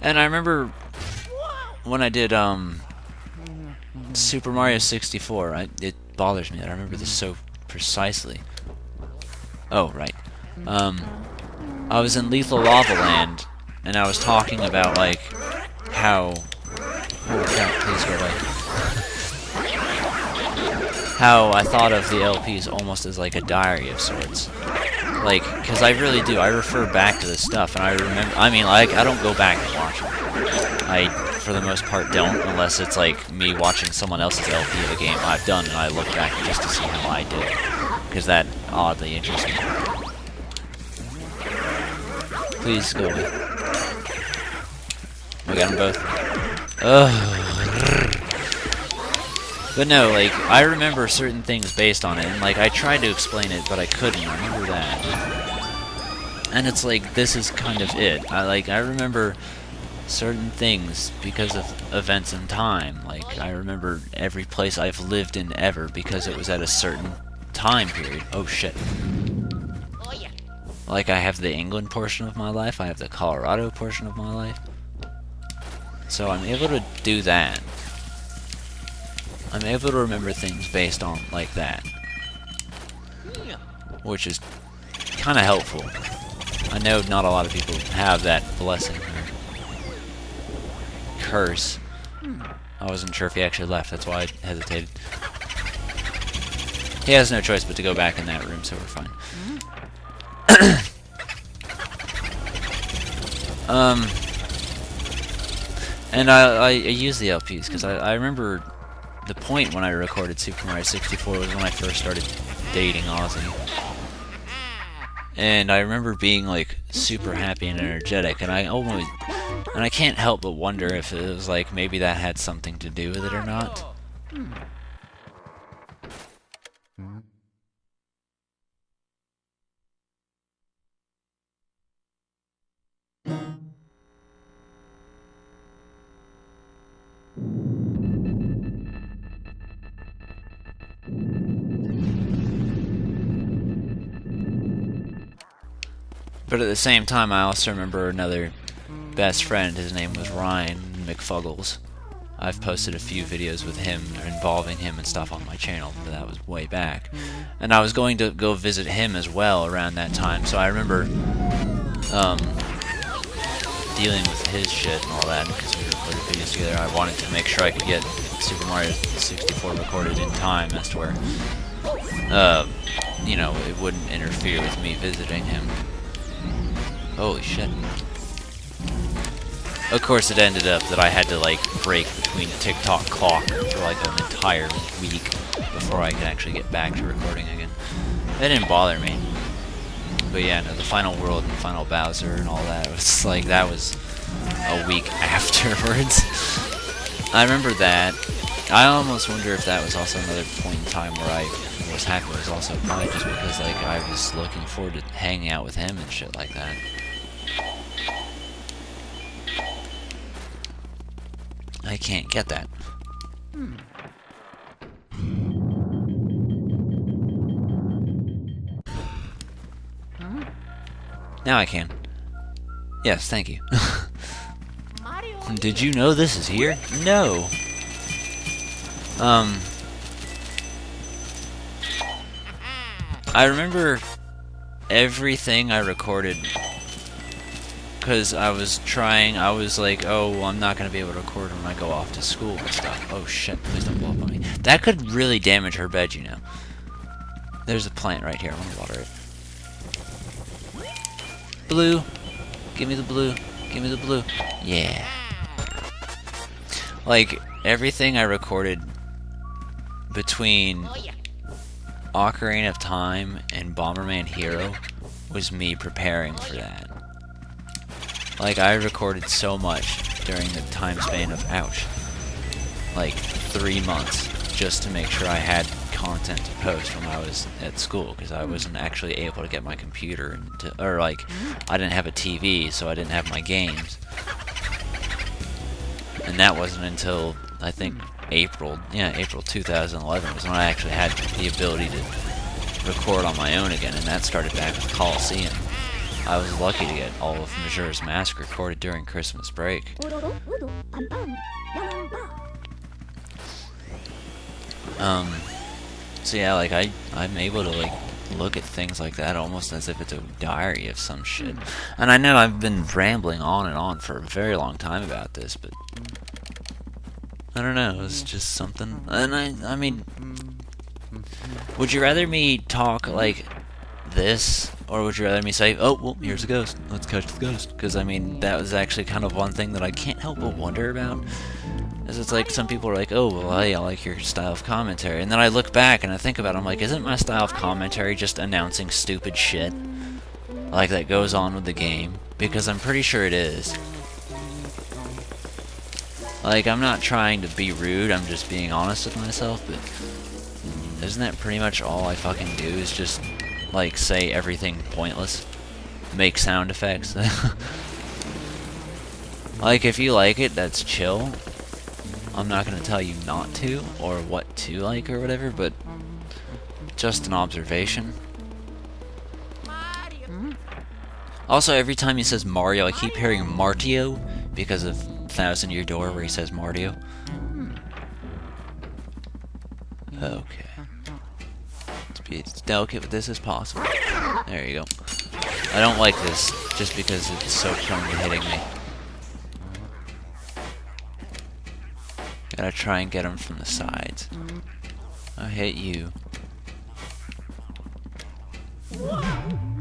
And I remember when I did Super Mario 64, it bothers me that I remember this so precisely. Oh, right. Um, I was in Lethal Lava Land, and I was talking about, like, how... Holy crap, please go away. How I thought of the LPs almost as, like, a diary of sorts. Like, because I really do. I refer back to this stuff, and I remember... I mean, like, I don't go back and watch it. I, for the most part, don't, unless it's, like, me watching someone else's LP of a game I've done, and I look back just to see how I did it. Because that oddly interests me. Please go away. We got them both. Ugh. But no, like, I remember certain things based on it, and, like, I tried to explain it, but I couldn't remember that. And it's like, this is kind of it. I remember certain things because of events in time. Like, I remember every place I've lived in ever because it was at a certain time period. Oh, shit. Like, I have the England portion of my life, I have the Colorado portion of my life. So I'm able to do that. I'm able to remember things based on, like, that. Which is kind of helpful. I know not a lot of people have that blessing or curse. I wasn't sure if he actually left, that's why I hesitated. He has no choice but to go back in that room, so we're fine. And I use the LPs, because I remember the point when I recorded Super Mario 64 was when I first started dating Ozzy. And I remember being, like, super happy and energetic, and I can't help but wonder if it was, like, maybe that had something to do with it or not. But at the same time, I also remember another best friend. His name was Ryan McFuggles. I've posted a few videos with him involving him and stuff on my channel, but that was way back. And I was going to go visit him as well around that time, so I remember dealing with his shit and all that, because we recorded videos together. I wanted to make sure I could get Super Mario 64 recorded in time as to where, you know, it wouldn't interfere with me visiting him. Holy shit. Of course, it ended up that I had to, like, break between TikTok clock for, like, an entire week before I could actually get back to recording again. That didn't bother me. But yeah, no, the final world and final Bowser and all that was, like, that was a week afterwards. I remember that. I almost wonder if that was also another point in time where I was happy. It was also probably just because, like, I was looking forward to hanging out with him and shit like that. I can't get that. Now I can. Yes, thank you. Did you know this is here? No. I remember everything I recorded, because I was like, oh, I'm not going to be able to record when I go off to school and stuff. Oh shit, please don't blow up on me. That could really damage her bed, you know. There's a plant right here, I want to water it. Blue. Give me the blue. Give me the blue. Yeah. Like, everything I recorded between Ocarina of Time and Bomberman Hero was me preparing for that. Like, I recorded so much during the time span of, ouch, like 3 months just to make sure I had content to post when I was at school, because I wasn't actually able to get my computer or like, I didn't have a TV, so I didn't have my games. And that wasn't until, I think, April 2011 was when I actually had the ability to record on my own again, and that started back with Coliseum. I was lucky to get all of Majora's Mask recorded during Christmas break. So yeah, like I'm able to like look at things like that almost as if it's a diary of some shit. And I know I've been rambling on and on for a very long time about this, but I don't know, it's just something. And I mean, would you rather me talk like this, or would you rather me say, oh, well, here's a ghost, let's catch the ghost? Because, I mean, that was actually kind of one thing that I can't help but wonder about. Is it's like, some people are like, oh, well, hey, I like your style of commentary. And then I look back and I think about it, I'm like, isn't my style of commentary just announcing stupid shit? Like, that goes on with the game? Because I'm pretty sure it is. Like, I'm not trying to be rude, I'm just being honest with myself, but isn't that pretty much all I fucking do, is just, like, say everything pointless? Make sound effects? Like, if you like it, that's chill. I'm not gonna tell you not to, or what to like, or whatever, but just an observation. Also, every time he says Mario, I keep hearing Martio, because of Thousand Year Door, where he says Martio. Okay. Let's be as delicate with this as possible. There you go. I don't like this, just because it's so prone to hitting me. Gotta try and get him from the sides. I'll hit you.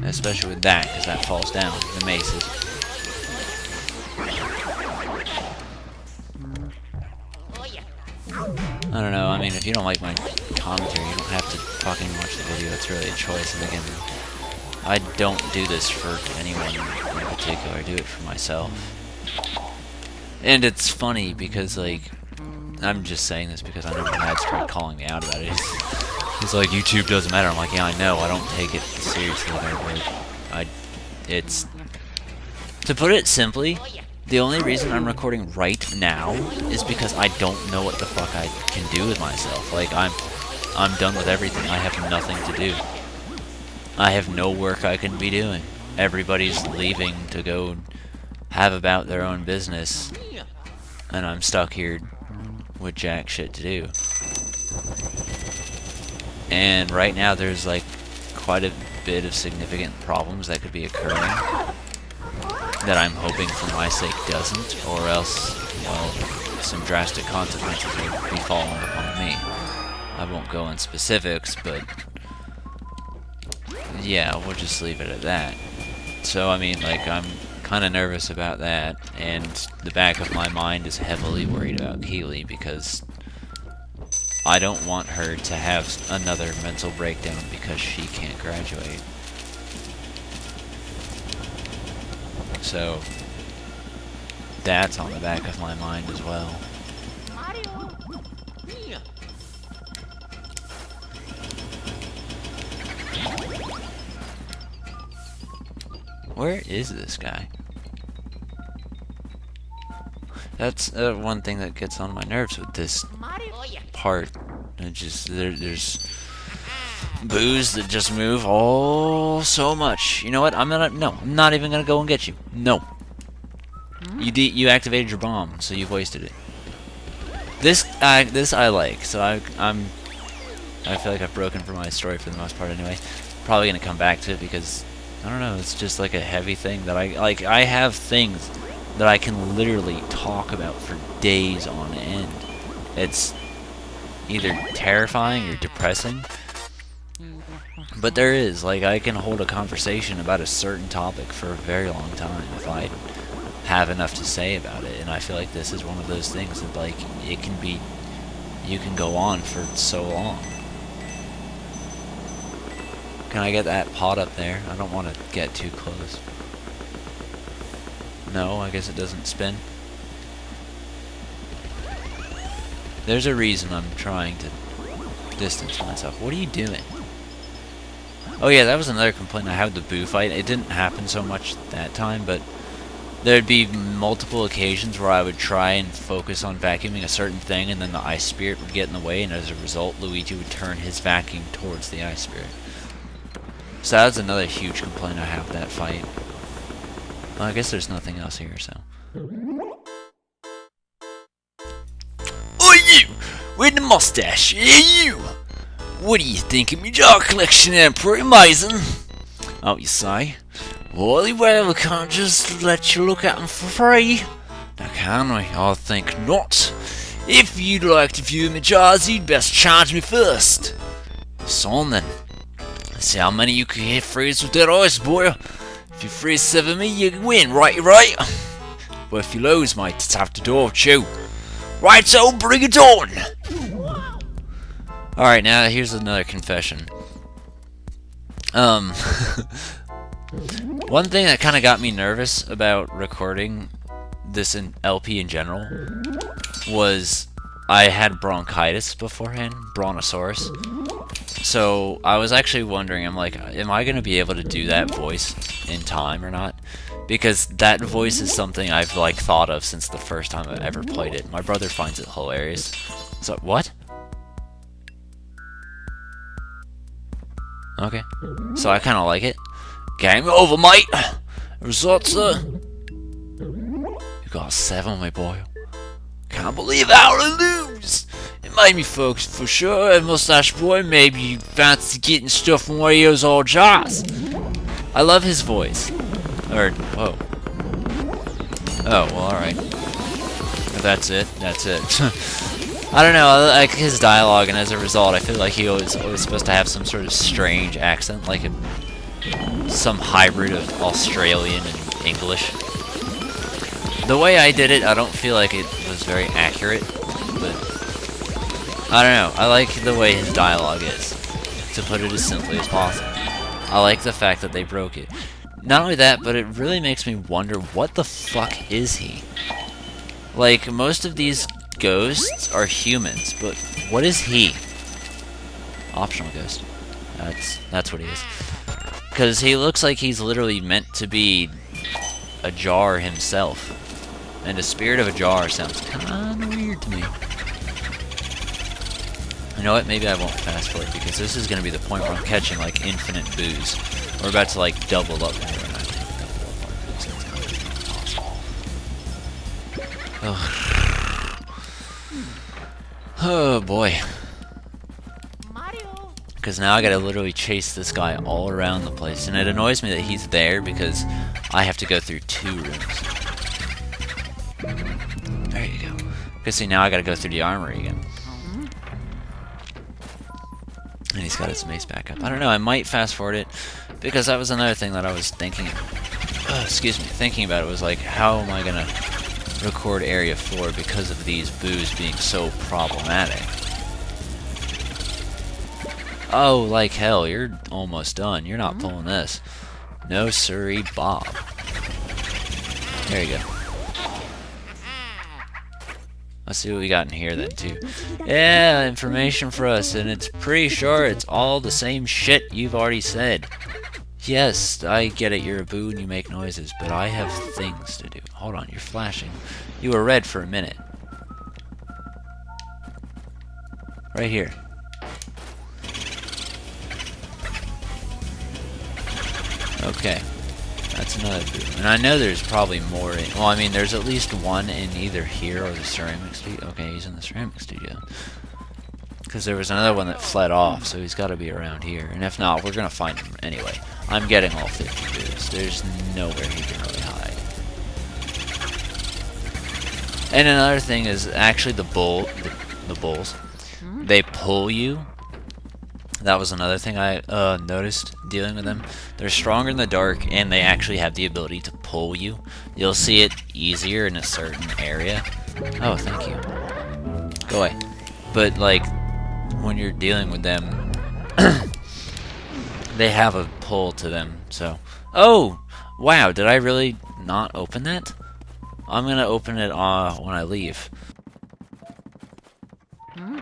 Especially with that, because that falls down. The maces. I don't know, I mean, if you don't like my commentary, you don't have to fucking watch the video. It's really a choice. And again, I don't do this for anyone in particular. I do it for myself. And it's funny because, like, I'm just saying this because I know my dad started calling me out about it. He's like, YouTube doesn't matter. I'm like, yeah, I know. I don't take it seriously like I would. It's... To put it simply, the only reason I'm recording right now is because I don't know what the fuck I can do with myself. Like, I'm done with everything. I have nothing to do. I have no work I can be doing. Everybody's leaving to go have about their own business, and I'm stuck here with jack shit to do. And right now there's like quite a bit of significant problems that could be occurring that I'm hoping for my sake doesn't, or else, well, some drastic consequences will be falling upon me. I won't go in specifics, but yeah, we'll just leave it at that. So, I mean, like, I'm kind of nervous about that, and the back of my mind is heavily worried about Keely, because I don't want her to have another mental breakdown because she can't graduate. So, that's on the back of my mind as well. Where is this guy? That's one thing that gets on my nerves with this part. It just there's boos that just move all so much. You know what? I'm not even gonna go and get you. No. You activated your bomb, so you've wasted it. This I like. So I feel like I've broken from my story for the most part anyway. Probably gonna come back to it because I don't know. It's just like a heavy thing that I have things that I can literally talk about for days on end. It's either terrifying or depressing. But there is, like, I can hold a conversation about a certain topic for a very long time if I have enough to say about it. And I feel like this is one of those things that, like, you can go on for so long. Can I get that pot up there? I don't want to get too close. No, I guess it doesn't spin. There's a reason I'm trying to distance myself. What are you doing? Oh yeah, that was another complaint I had with the Boo fight. It didn't happen so much that time, but there'd be multiple occasions where I would try and focus on vacuuming a certain thing, and then the Ice Spirit would get in the way, and as a result, Luigi would turn his vacuum towards the Ice Spirit. So that was another huge complaint I have with that fight. Well, I guess there's nothing else here, so. Oh, you! With the mustache, hey, you! What do you think of me jar collection there? Pretty amazing. Oh, you say? Well, we can't just let you look at them for free. Now, can we? I think not. If you'd like to view my jars, you'd best charge me first. So on then. Let's see how many you can hit freeze with that ice, boy. If you freeze 7 me, you win, right? But if you lose, mate, it's out the door with you. Right, so bring it on! Alright, now here's another confession. One thing that kind of got me nervous about recording this in LP in general was I had bronchitis beforehand, brontosaurus. So I was actually wondering, I'm like, am I going to be able to do that voice in time or not? Because that voice is something I've like thought of since the first time I ever played it. My brother finds it hilarious. So, what? Okay. So I kind of like it. Game over, mate! Results, you got a 7, my boy. Can't believe how to lose! It made me focus for sure, and Mustache Boy, maybe you fancy getting stuff from one of those old jars. I love his voice. Or, whoa. Oh, well, alright. If that's it, that's it. I don't know, I like his dialogue, and as a result, I feel like he was always supposed to have some sort of strange accent, like some hybrid of Australian and English. The way I did it, I don't feel like it was very accurate, but I don't know, I like the way his dialogue is, to put it as simply as possible. I like the fact that they broke it. Not only that, but it really makes me wonder, what the fuck is he? Like, most of these ghosts are humans, but what is he? Optional ghost. That's what he is. Because he looks like he's literally meant to be a jar himself. And the spirit of a jar sounds kinda weird to me. You know what? Maybe I won't fast forward, because this is gonna be the point where I'm catching like infinite booze. We're about to like double up. Oh boy. Because now I gotta literally chase this guy all around the place. And it annoys me that he's there because I have to go through 2 rooms. There you go. Because see, now I gotta go through the armory again. And he's got his mace back up. I don't know, I might fast forward it. Because that was another thing that I was thinking. Thinking about it was like, how am I gonna record Area 4 because of these boos being so problematic? Oh, like hell, you're almost done. You're not pulling this. No siree, Bob. There you go. Let's see what we got in here then, too. Yeah, information for us, and it's pretty sure it's all the same shit you've already said. Yes, I get it, you're a boo and you make noises, but I have things to do. Hold on, you're flashing. You were red for a minute. Right here. Okay. That's another boo. And I know there's probably more in... Well, I mean, there's at least one in either here or the ceramic studio. Okay, he's in the ceramic studio. Because there was another one that fled off, so he's got to be around here. And if not, we're going to find him anyway. I'm getting all 50 boos. There's nowhere he can really hide. And another thing is actually the bulls. They pull you. That was another thing I noticed dealing with them. They're stronger in the dark, and they actually have the ability to pull you. You'll see it easier in a certain area. Oh, thank you. Go away. But, like, when you're dealing with them, they have a pull to them, so... Oh! Wow, did I really not open that? I'm gonna open it when I leave.